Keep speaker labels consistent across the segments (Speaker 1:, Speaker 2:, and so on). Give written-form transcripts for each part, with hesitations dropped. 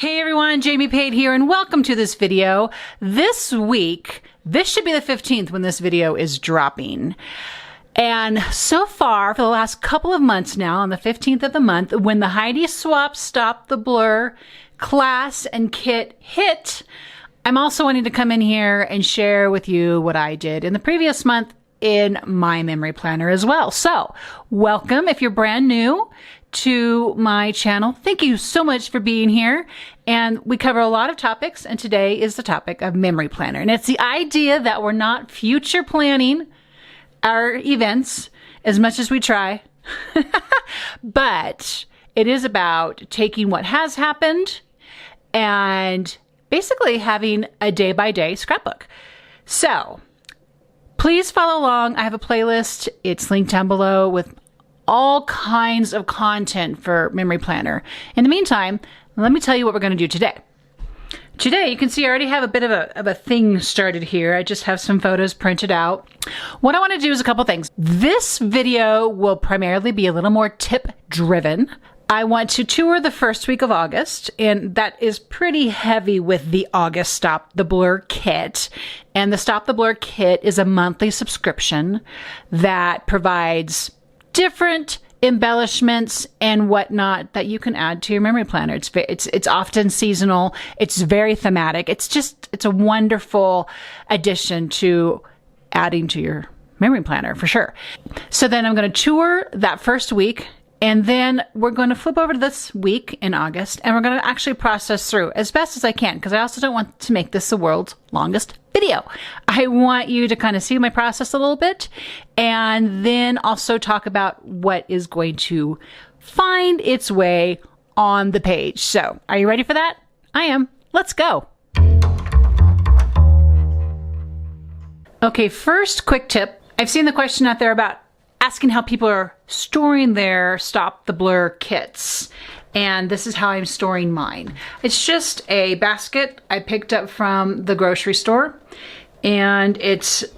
Speaker 1: Hey everyone, Jamie Pate here and welcome to this video. This week, this should be the 15th when this video is dropping. And so far, for the last couple of months now, on the 15th of the month, when the Heidi Swapp Stop the Blur class and kit hit, I'm also wanting to come in here and share with you what I did in the previous month in my memory planner as well. So, welcome if you're brand new to my channel. Thank you so much for being here. And we cover a lot of topics, and today is the topic of memory planner. And it's the idea that we're not future planning our events as much as we try, but it is about taking what has happened and basically having a day-by-day scrapbook. So please follow along. I have a playlist. It's linked down below with all kinds of content for memory planner. In the meantime, let me tell you what we're going to do today. Today, you can see I already have a bit of a thing started here. I just have some photos printed out. What I want to do is a couple things. This video will primarily be a little more tip driven. I want to tour the first week of August, and that is pretty heavy with the August Stop the Blur kit. And the Stop the Blur kit is a monthly subscription that provides different embellishments and whatnot that you can add to your memory planner. It's often seasonal. It's very thematic. It's a wonderful addition to adding to your memory planner for sure. So then I'm going to tour that first week, and then we're going to flip over to this week in August, and we're going to actually process through as best as I can, because I also don't want to make this the world's longest video. I want you to kind of see my process a little bit, and then also talk about what is going to find its way on the page. So, are you ready for that? I am. Let's go. Okay, first quick tip. I've seen the question out there about asking how people are storing their Stop the Blur kits. And this is how I'm storing mine. It's just a basket I picked up from the grocery store. And it's a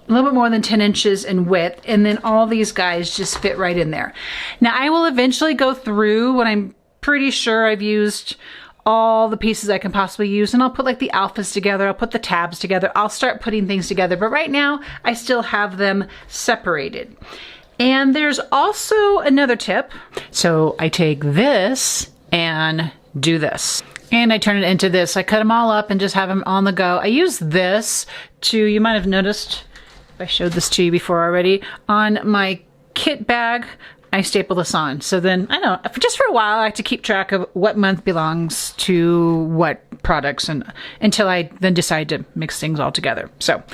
Speaker 1: little bit more than 10 inches in width. And then all these guys just fit right in there. Now I will eventually go through when I'm pretty sure I've used all the pieces I can possibly use, and I'll put like the alphas together, I'll put the tabs together, I'll start putting things together, but right now I still have them separated. And there's also another tip. So I take this and do this, and I turn it into this. I cut them all up and just have them on the go. I use this to, you might have noticed, I showed this to you before already, on my kit bag. I staple this on. So then, I don't know, just for a while, I like to keep track of what month belongs to what products, and until I then decide to mix things all together. So,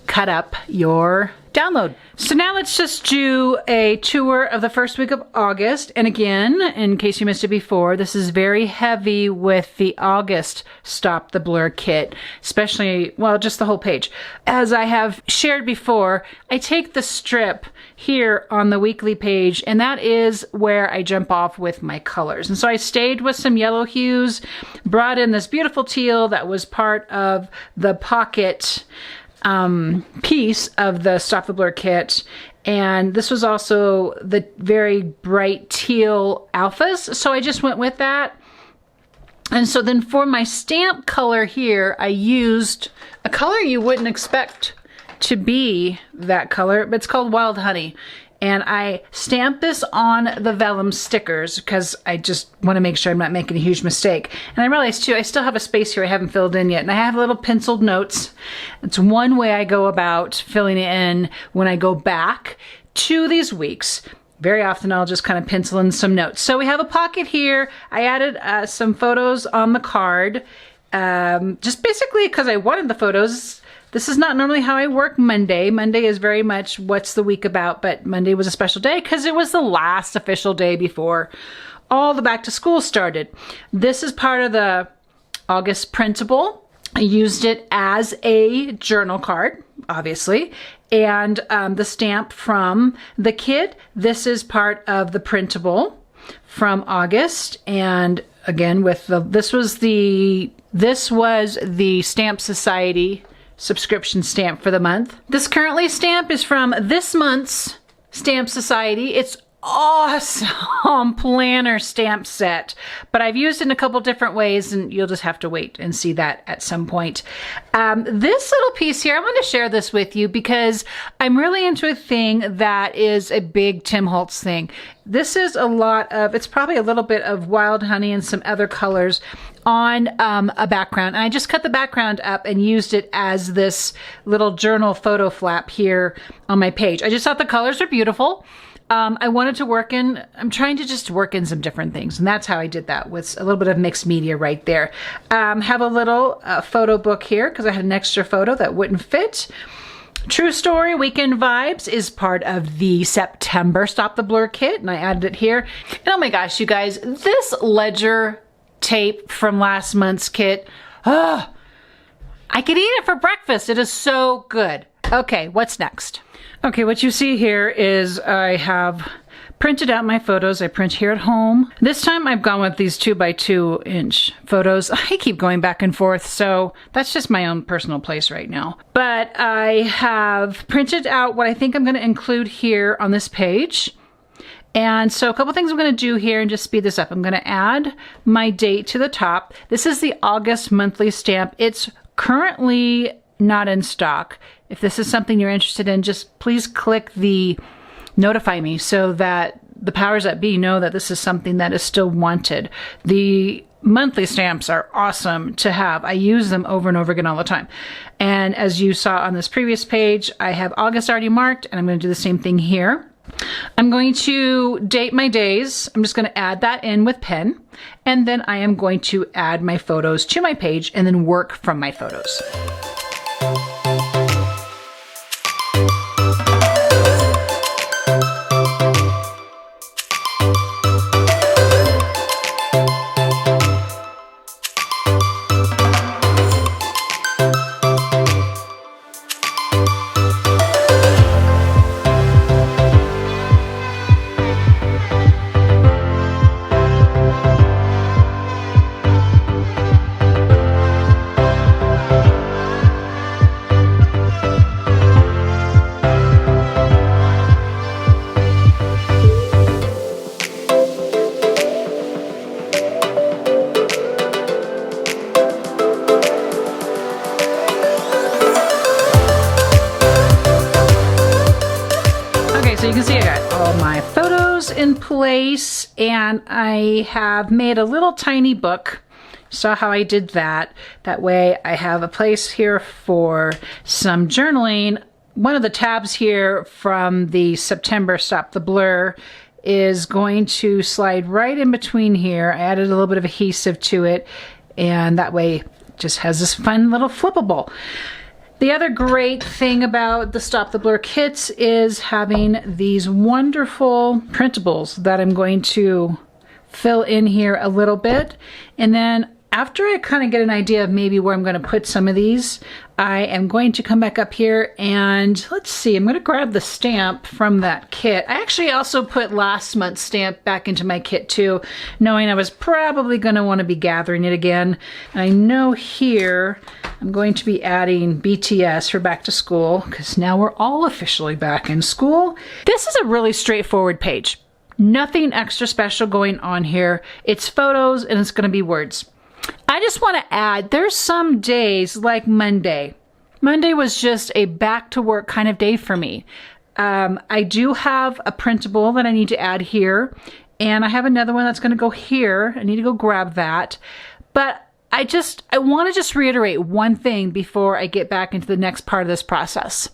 Speaker 1: cut up your download. So now let's just do a tour of the first week of August. And again, in case you missed it before, this is very heavy with the August Stop the Blur kit, especially, well, just the whole page. As I have shared before, I take the strip here on the weekly page, and that is where I jump off with my colors. And so I stayed with some yellow hues, brought in this beautiful teal that was part of the pocket piece of the Stop the Blur kit, and this was also the very bright teal alphas, so I just went with that. And so then for my stamp color here, I used a color you wouldn't expect to be that color, but it's called Wild Honey. And I stamped this on the Vellum stickers because I just want to make sure I'm not making a huge mistake. And I realized too, I still have a space here I haven't filled in yet. And I have little penciled notes. It's one way I go about filling it in when I go back to these weeks. Very often I'll just kind of pencil in some notes. So we have a pocket here. I added some photos on the card, just basically because I wanted the photos. This is not normally how I work Monday. Monday is very much what's the week about, but Monday was a special day because it was the last official day before all the back to school started. This is part of the August printable. I used it as a journal card, obviously, and the stamp from the kit. This is part of the printable from August, and again with the this was the Stamp Society subscription stamp for the month. This currently stamp is from this month's Stamp Society. It's awesome planner stamp set, but I've used it in a couple different ways, and you'll just have to wait and see that at some point. This little piece here, I want to share this with you because I'm really into a thing that is a big Tim Holtz thing. This is a lot of, it's probably a little bit of wild honey and some other colors on a background. And I just cut the background up and used it as this little journal photo flap here on my page. I just thought the colors are beautiful. I wanted to work in, I'm trying to just work in some different things. And that's how I did that, with a little bit of mixed media right there. Have a little photo book here because I had an extra photo that wouldn't fit. True Story Weekend Vibes is part of the September Stop the Blur kit, and I added it here. And oh my gosh, you guys, this ledger tape from last month's kit, I could eat it for breakfast. It is so good. Okay, what's next? Okay, what you see here is I have printed out my photos. I print here at home. This time I've gone with these 2x2 inch photos. I keep going back and forth, so that's just my own personal place right now. But I have printed out what I think I'm going to include here on this page. And so a couple things I'm going to do here and just speed this up. I'm going to add my date to the top. This is the August monthly stamp. It's currently not in stock. If this is something you're interested in, just please click the notify me so that the powers that be know that this is something that is still wanted. The monthly stamps are awesome to have. I use them over and over again all the time. And as you saw on this previous page, I have August already marked, and I'm going to do the same thing here. I'm going to date my days. I'm just going to add that in with pen, and then I am going to add my photos to my page and then work from my photos. So you can see I got all my photos in place, and I have made a little tiny book. Saw how I did that. That way I have a place here for some journaling. One of the tabs here from the September Stop the Blur is going to slide right in between here. I added a little bit of adhesive to it, and that way it just has this fun little flippable. The other great thing about the Stop the Blur kits is having these wonderful printables that I'm going to fill in here a little bit. And then after I kind of get an idea of maybe where I'm going to put some of these, I am going to come back up here and let's see, I'm going to grab the stamp from that kit. I actually also put last month's stamp back into my kit too, knowing I was probably going to want to be gathering it again. And I know here I'm going to be adding BTS for back to school because now we're all officially back in school. This is a really straightforward page. Nothing extra special going on here. It's photos and it's going to be words. I just want to add, there's some days like Monday. Monday was just a back to work kind of day for me. I do have a printable that I need to add here, and I have another one that's going to go here. I need to go grab that. But I want to just reiterate one thing before I get back into the next part of this process.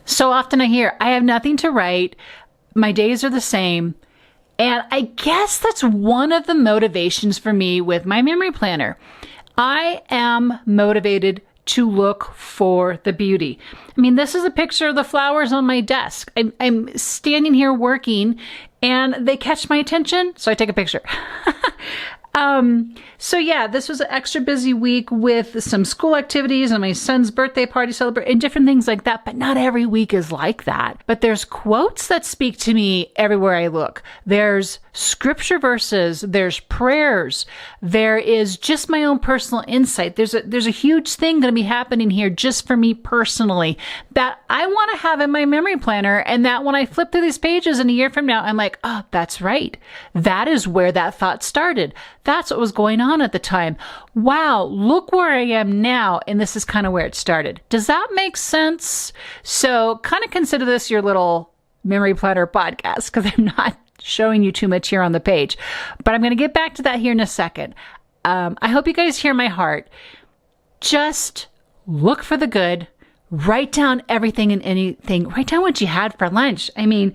Speaker 1: So often I hear, I have nothing to write. My days are the same. And I guess that's one of the motivations for me with my memory planner. I am motivated to look for the beauty. I mean, this is a picture of the flowers on my desk. I'm standing here working and they catch my attention, so I take a picture. So yeah, this was an extra busy week with some school activities and my son's birthday party celebrate and different things like that, but not every week is like that. But there's quotes that speak to me everywhere I look. There's scripture verses, there's prayers, there is just my own personal insight. There's a huge thing going to be happening here just for me personally that I want to have in my memory planner, and that when I flip through these pages in a year from now, I'm like, oh, that's right. That is where that thought started. That's what was going on at the time. Wow, look where I am now, and this is kind of where it started. Does that make sense? So kind of consider this your little memory planner podcast, because I'm not showing you too much here on the page. But I'm going to get back to that here in a second. I hope you guys hear my heart. Just look for the good. Write down everything and anything. Write down what you had for lunch. I mean,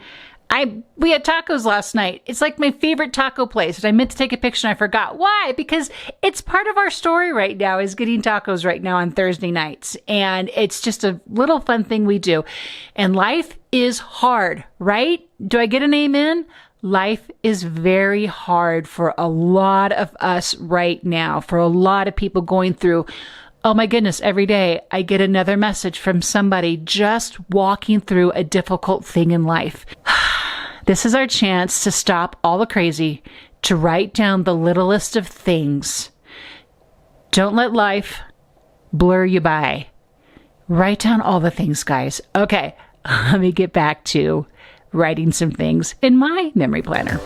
Speaker 1: we had tacos last night. It's like my favorite taco place. And I meant to take a picture and I forgot. Why? Because it's part of our story right now is getting tacos right now on Thursday nights. And it's just a little fun thing we do. And life is hard, right? Do I get an amen? Life is very hard for a lot of us right now, for a lot of people going through. Oh my goodness, every day I get another message from somebody just walking through a difficult thing in life. This is our chance to stop all the crazy, to write down the littlest of things. Don't let life blur you by. Write down all the things, guys. Okay, let me get back to writing some things in my memory planner.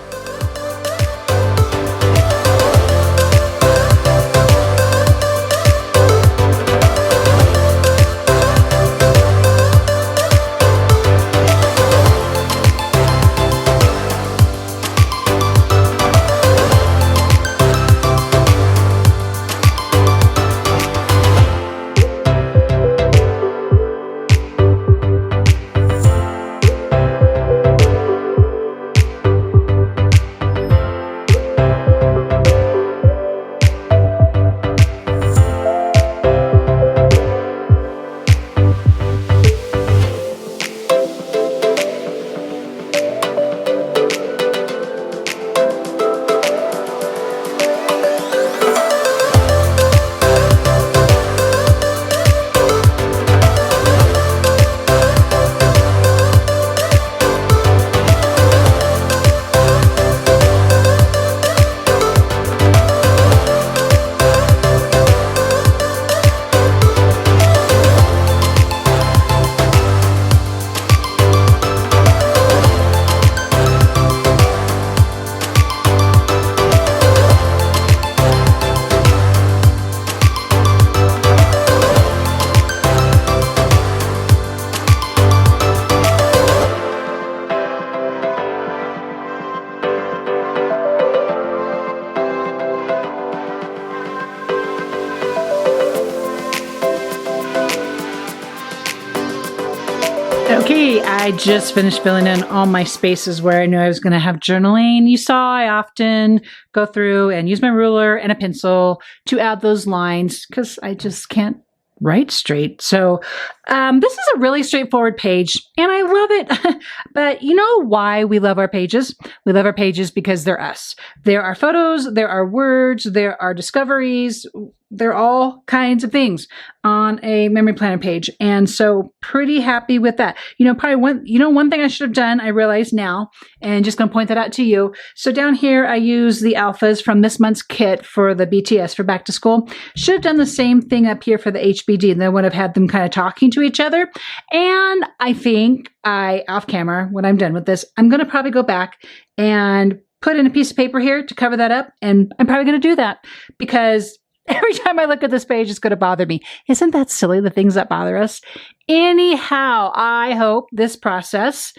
Speaker 1: Okay, I just finished filling in all my spaces where I knew I was going to have journaling. You saw I often go through and use my ruler and a pencil to add those lines because I just can't write straight. So this is a really straightforward page and I love it. But you know why we love our pages? We love our pages because they're us. There are photos, there are words, there are discoveries, there are all kinds of things on a memory planner page. And so pretty happy with that. Probably one thing I should have done, I realize now, and just going to point that out to you. So down here, I use the alphas from this month's kit for the BTS for back to school. Should have done the same thing up here for the HBD, and then would have had them kind of talking to each other. And I think off camera, when I'm done with this, I'm going to probably go back and put in a piece of paper here to cover that up. And I'm probably going to do that because every time I look at this page, it's going to bother me. Isn't that silly, the things that bother us? Anyhow, I hope this process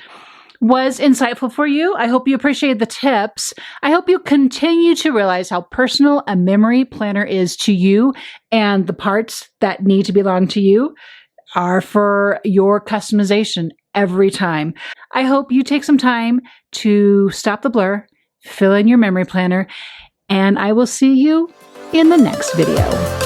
Speaker 1: was insightful for you. I hope you appreciated the tips. I hope you continue to realize how personal a memory planner is to you, and the parts that need to belong to you are for your customization every time. I hope you take some time to stop the blur, fill in your memory planner, and I will see you in the next video.